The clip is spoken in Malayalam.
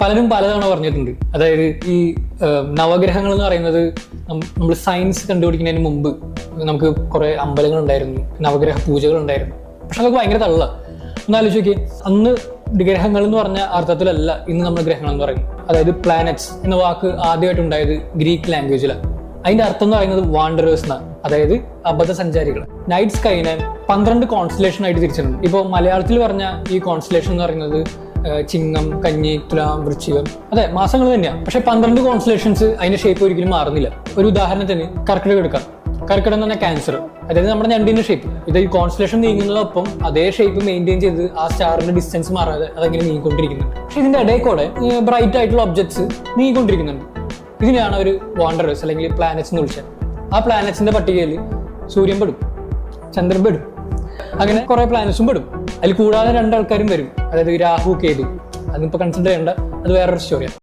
പലരും പലതവണ പറഞ്ഞിട്ടുണ്ട്. അതായത് ഈ നവഗ്രഹങ്ങൾ എന്ന് പറയുന്നത് നമ്മൾ സയൻസ് കണ്ടുപിടിക്കുന്നതിന് മുമ്പ് നമുക്ക് കുറെ അമ്പലങ്ങൾ ഉണ്ടായിരുന്നു, നവഗ്രഹ പൂജകൾ ഉണ്ടായിരുന്നു. പക്ഷെ അതൊക്കെ ഭയങ്കര തള്ള. ഒന്നാലോചിച്ച് നോക്കി, അന്ന് ഗ്രഹങ്ങൾ എന്ന് പറഞ്ഞ അർത്ഥത്തിലല്ല ഇന്ന് നമ്മൾ ഗ്രഹങ്ങൾ എന്ന് പറയുന്നത്. അതായത് പ്ലാനറ്റ്സ് എന്ന വാക്ക് ആദ്യമായിട്ട് ഉണ്ടായത് ഗ്രീക്ക് ലാംഗ്വേജിലാണ്. അതിന്റെ അർത്ഥം എന്ന് പറയുന്നത് വാണ്ടറേഴ്സ് എന്നാണ്, അതായത് അബദ്ധസഞ്ചാരികൾ. നൈറ്റ് സ്കൈനെ 12 കോൺസ്റ്റലേഷൻ ആയിട്ട് തിരിച്ചിട്ടുണ്ട്. ഇപ്പോൾ മലയാളത്തിൽ പറഞ്ഞ ഈ കോൺസ്റ്റലേഷൻ എന്ന് പറയുന്നത് ചിങ്ങം, കന്നി, തുലാം, വൃശ്ചികം, അതെ മാസങ്ങൾ തന്നെയാണ്. പക്ഷെ 12 കോൺസ്റ്റലേഷൻസ് അതിന്റെ ഷേപ്പ് ഒരിക്കലും മാറുന്നില്ല. ഒരു ഉദാഹരണത്തിന് കർക്കിടകം എടുക്കാം. കർക്കിടകം എന്ന് പറഞ്ഞാൽ ക്യാൻസർ, അതായത് നമ്മുടെ ഞണ്ടിന്റെ ഷേപ്പ്. ഇത് ഈ കോൺസ്റ്റലേഷൻ നീങ്ങുന്നതൊപ്പം അതേ ഷേപ്പ് മെയിൻറ്റെയിൻ ചെയ്ത് ആ സ്റ്റാറിന്റെ ഡിസ്റ്റൻസ് മാറാതെ അതങ്ങനെ നീങ്ങിക്കൊണ്ടിരിക്കുന്നുണ്ട്. പക്ഷെ ഇതിന്റെ ഇടയിൽ കൂടെ ബ്രൈറ്റ് ആയിട്ടുള്ള ഒബ്ജക്ട്സ് നീങ്ങിക്കൊണ്ടിരിക്കുന്നുണ്ട്. ഇതിനെയാണ് ഒരു വാണ്ടറേഴ്സ് അല്ലെങ്കിൽ പ്ലാനറ്റ്സ് എന്ന് വിളിച്ചത്. ആ പ്ലാനറ്റ്സിന്റെ പട്ടികയിൽ സൂര്യൻ പെടും, ചന്ദ്രൻ പെടും, അങ്ങനെ കുറെ പ്ലാനറ്റ്സും പെടും. അതിൽ കൂടാതെ 2 ആൾക്കാരും വരും, അതായത് രാഹു, കേതു. അതിപ്പോ കൺസിഡർ ചെയ്യേണ്ട, അത് വേറൊരു സ്റ്റോറിയാണ്.